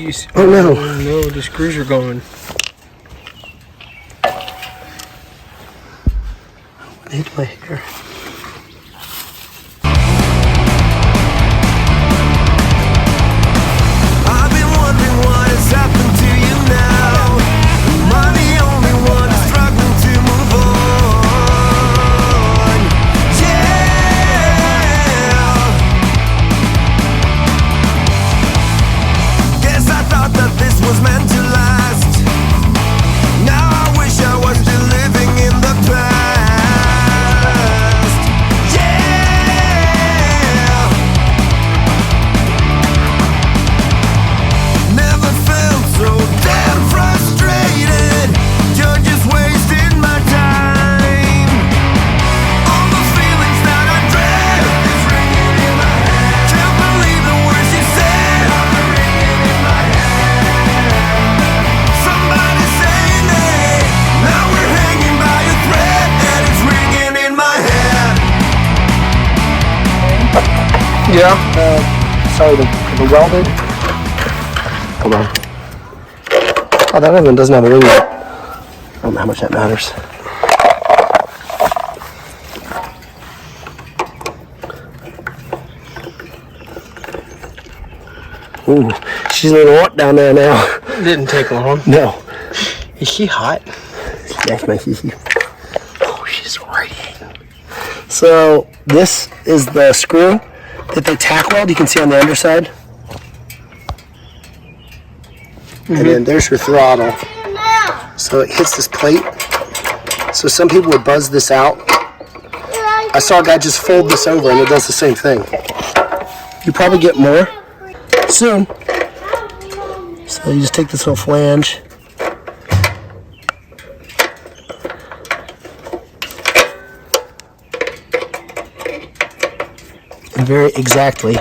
Jeez. Oh no. Oh no, the screws are gone. I hit my hair. I've been wondering what has happened to you now. Am I the only one struggling to move on? Yeah. Guess I thought that this was meant to last. Now I wish I was still living in the past. Yeah. Never felt so damn frustrated. You're just wasting my time. All the feelings that I dread is ringing in my head. Can't believe the words you said. Ringing in my head. Somebody save me. Now we're hanging by a thread and it's ringing in my head. Yeah. Sorry, the welded. Hold on. Oh, that other one doesn't have a ring yet. I don't know how much that matters. Ooh, she's a little hot down there now. It didn't take long. No. Is she hot? Yes, my hee. Oh, she's radiating. So this is the screw that they tack weld. You can see on the underside. And then there's your throttle. So it hits this plate. So some people would buzz this out. I saw a guy just fold this over and it does the same thing. You probably get more soon. So you just take this little flange. And very exactly.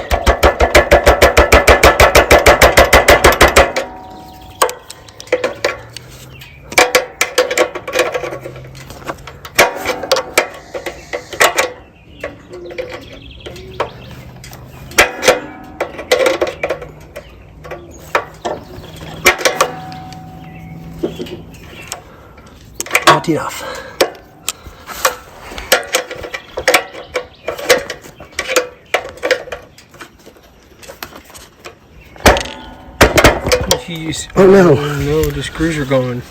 Not enough. Jeez. Oh no. Oh no, the screws are gone.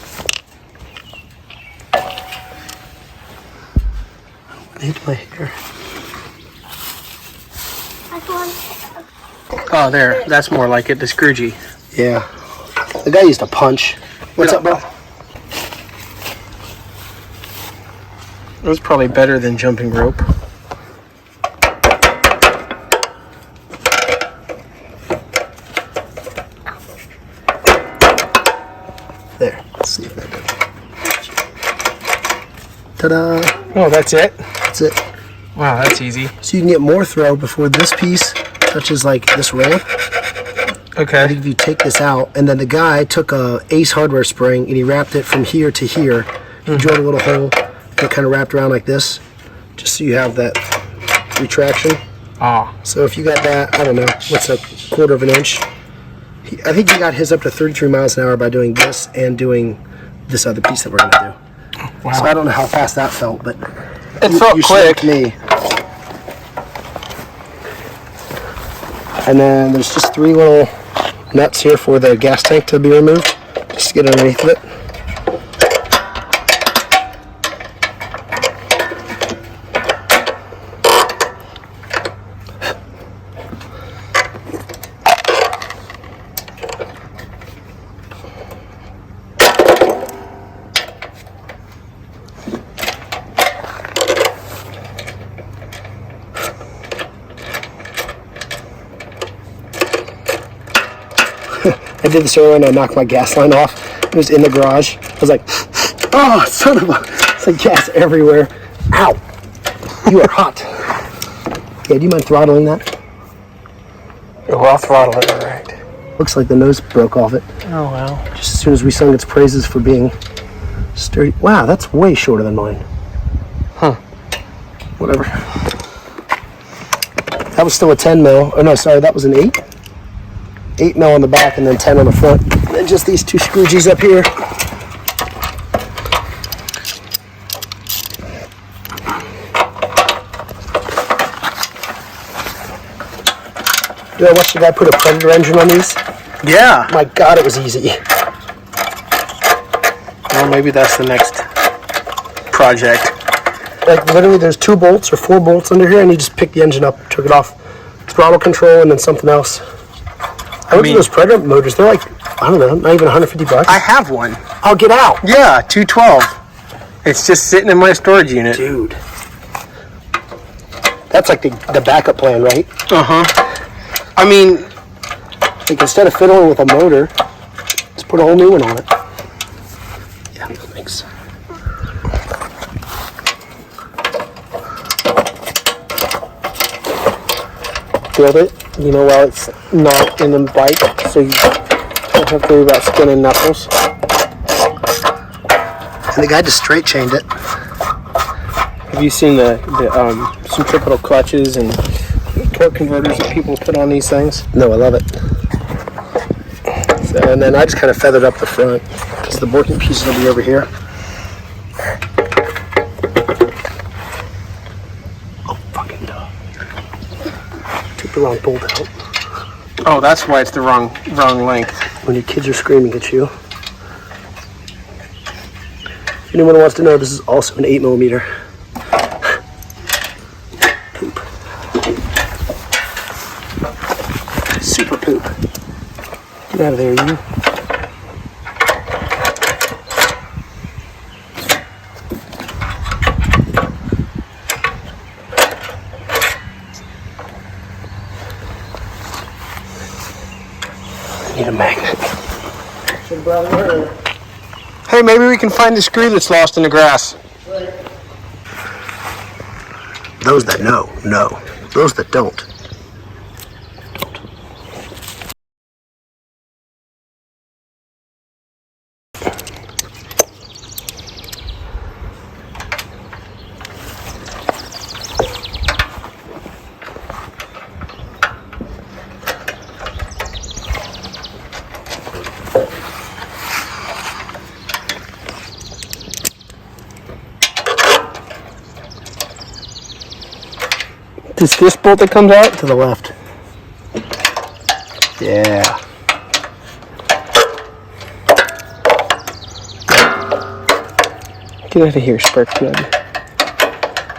I hit my hair. Oh, there. That's more like it, the scroogey. Yeah. The guy used a punch. What's up, bro? It was probably better than jumping rope. There. Let's see if that does. Ta-da! Oh, that's it? That's it. Wow, that's easy. So you can get more throw before this piece touches like this ramp. I Okay. think if you take this out, and then the guy took a Ace hardware spring and he wrapped it from here to here. He drilled a little hole and it kind of wrapped around like this, just so you have that retraction. Ah. So if you got that, I don't know, what's a 1/4 of an inch? I think he got his up to 33 miles an hour by doing this and doing this other piece that we're going to do. Wow. So I don't know how fast that felt, but It felt you quick. smoked me. And then there's just 3 little nuts here for the gas tank to be removed, just to get underneath of it. I did this earlier and I knocked my gas line off. It was in the garage. I was like, oh, son of a... It's like gas everywhere. Ow. You are hot. Yeah, do you mind throttling that? Oh, I'll throttle it, all right. Looks like the nose broke off it. Oh, wow. Just as soon as we sung its praises for being sturdy. Wow, that's way shorter than mine. Huh. Whatever. That was still a 10 mil. Oh no, sorry, that was an 8. 8 mil on the back and then 10 on the front. And then just these two screwgees up here. Dude, I watched the guy put a Predator engine on these. Yeah. My God, it was easy. Well, maybe that's the next project. Like literally there's 2 bolts or 4 bolts under here and you just pick the engine up, took it off. Throttle control and then something else. I looked at those Predator motors, they're like, I don't know, not even 150 bucks. I have one. I'll get out. Yeah, 212. It's just sitting in my storage unit. Dude. That's like the backup plan, right? Uh-huh. I mean, like instead of fiddling with a motor, just put a whole new one on it. Yeah, thanks. Build it, you know, while it's not in the bike, so you don't have to worry about skinning knuckles. And the guy just straight chained it. have you seen the centripetal clutches and torque converters that people put on these things? No, I love it. So, and then I just kind of feathered up the front because the working pieces will be over here. Oh, fucking duh. Took the wrong bolt out. Oh, that's why it's the wrong length. When your kids are screaming at you. If anyone wants to know, this is also an 8mm. Poop. Super poop. Get out of there, you. I need a magnet. Hey, maybe we can find the screw that's lost in the grass. Those that know, know. Those that don't, don't. Is this bolt that comes out? To the left. Yeah. Get out of here, spark plug.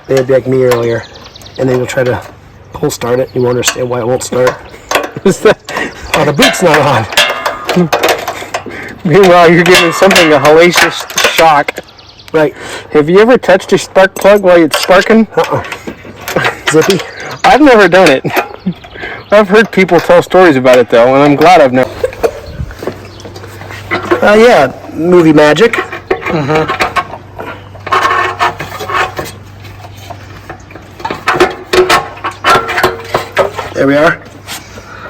They'd be like me earlier, and they will try to pull start it. You won't understand why it won't start. Oh, the boot's not on. Meanwhile, you're giving something a hellacious shock. Right. Have you ever touched a spark plug while it's sparking? Zippy. I've never done it. I've heard people tell stories about it though, and I'm glad I've never. Yeah, movie magic. There we are.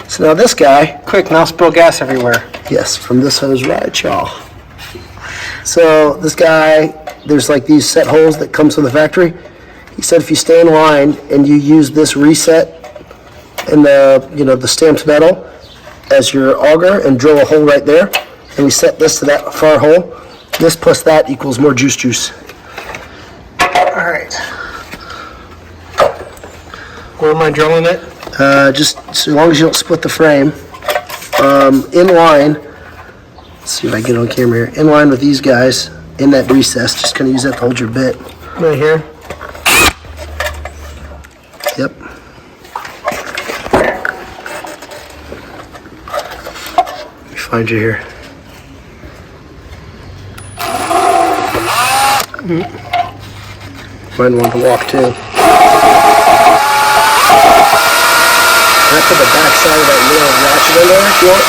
So now this guy, Quick, now spill gas everywhere. yes, from this hose right, y'all. So this guy, there's like these set holes that comes from the factory. He said if you stay in line and you use this reset in the, the stamped metal as your auger and drill a hole right there, and we set this to that far hole, this plus that equals more juice. Alright. Where am I drilling it? Just so long as you don't split the frame, in line, let's see if I can get it on camera here, in line with these guys in that recess, just kind of use that to hold your bit. Right here. Yep. Let me find you here. Find one to walk too. Can I put the back side of that little ratchet in there if you want?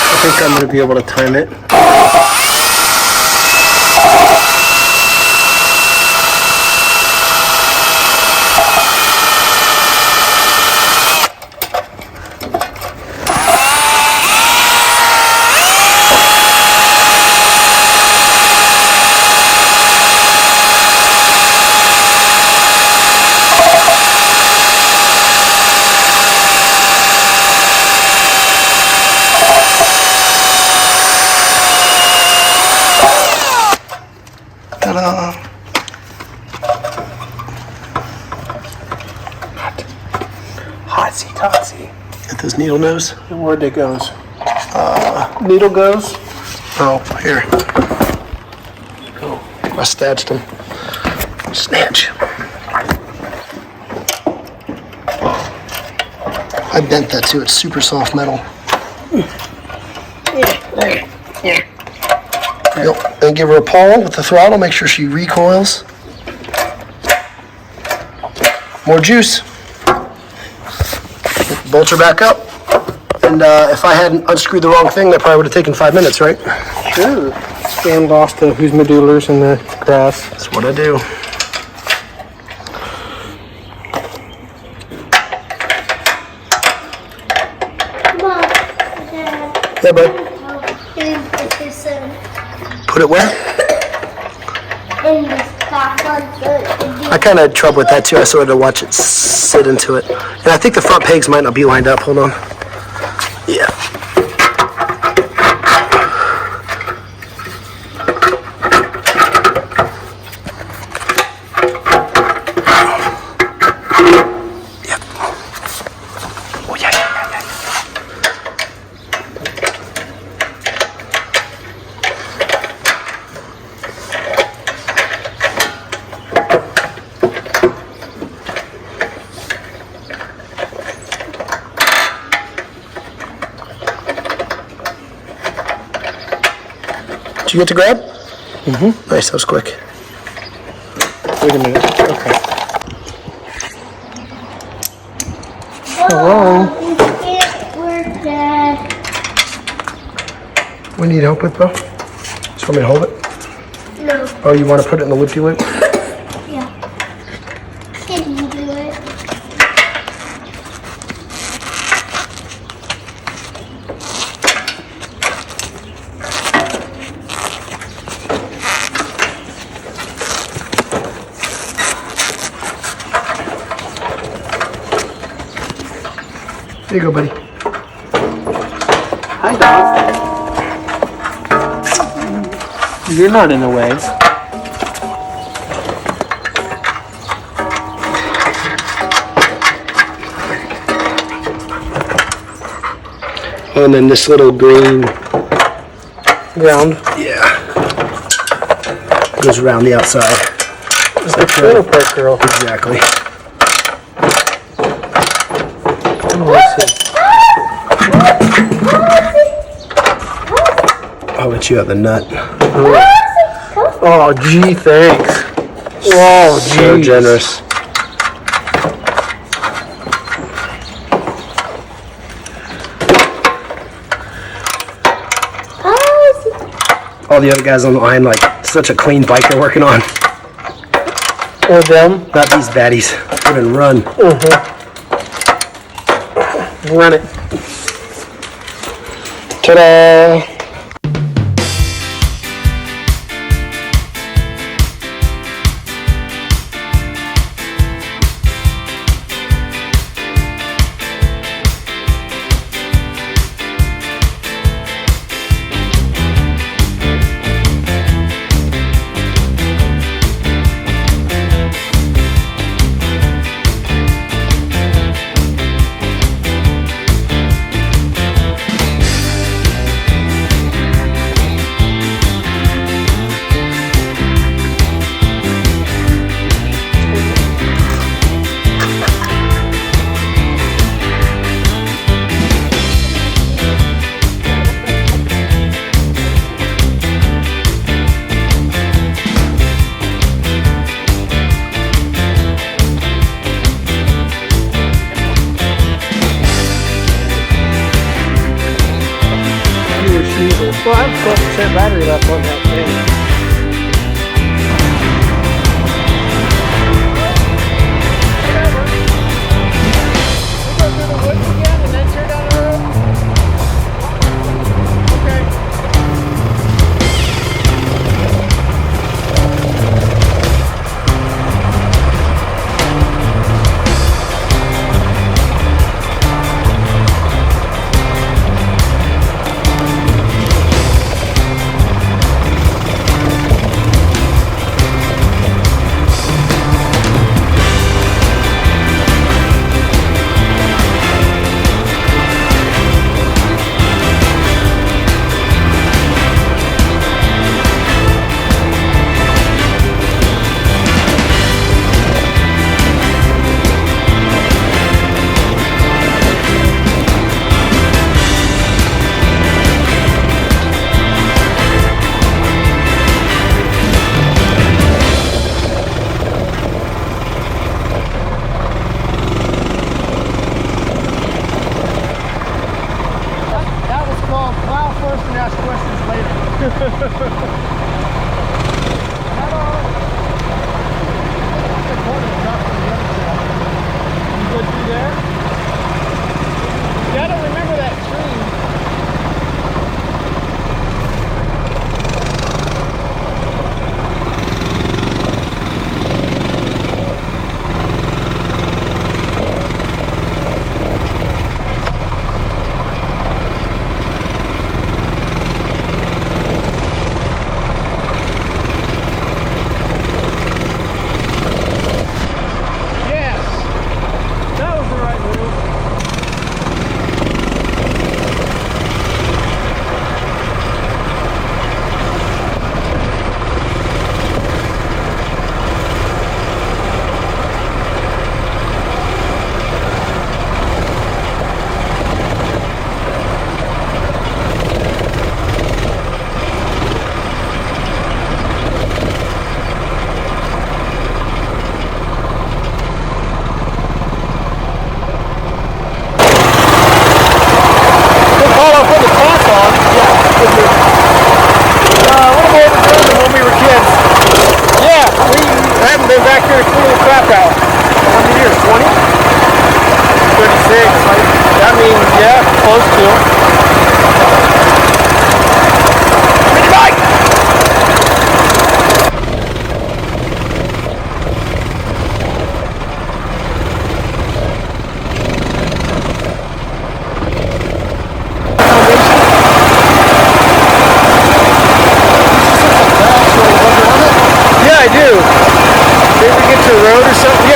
I think I'm going to be able to time it. Ta-da! Hotsy totsy. Get this needle nose. Where'd it goes? Needle goes. Oh, here. Oh, I snatched him. Snatch. I bent that too. It's super soft metal. Yep. And give her a pull with the throttle. Make sure she recoils. More juice. Bolt her back up. And if I hadn't unscrewed the wrong thing, that probably would have taken 5 minutes, right? Sure. Stand lost to whose medulars in the grass. That's what I do. Mom, Dad, Yeah, bud. put this Put it where? in the stock on I kind of had trouble with that too. I sort of watch it sit into it. And I think the front pegs might not be lined up. Hold on. Yeah. Yep. Oh, yeah. Did you get to grab? Mm-hmm. Nice, that was quick. Wait a minute. Okay. Hello. You can't work, Dad. We need help with, bro? Just want me to hold it? No. Oh, you want to put it in the loop-de-loop? Yeah. Can you do it? There you go, buddy. Hi, dog. You're not in the way. Oh, and then this little green, Ground. yeah, goes around the outside. It's the trailer park girl. Exactly. Oh, let's see. I'll let you have the nut. Oh, gee, thanks. Oh, gee. So generous. All the other guys on the line, like, such a clean bike they're working on. Or them. Not these baddies. Put and run. Run it. Ta-da! Well, I have 12% battery left on that thing. I do. Maybe get to a road or something.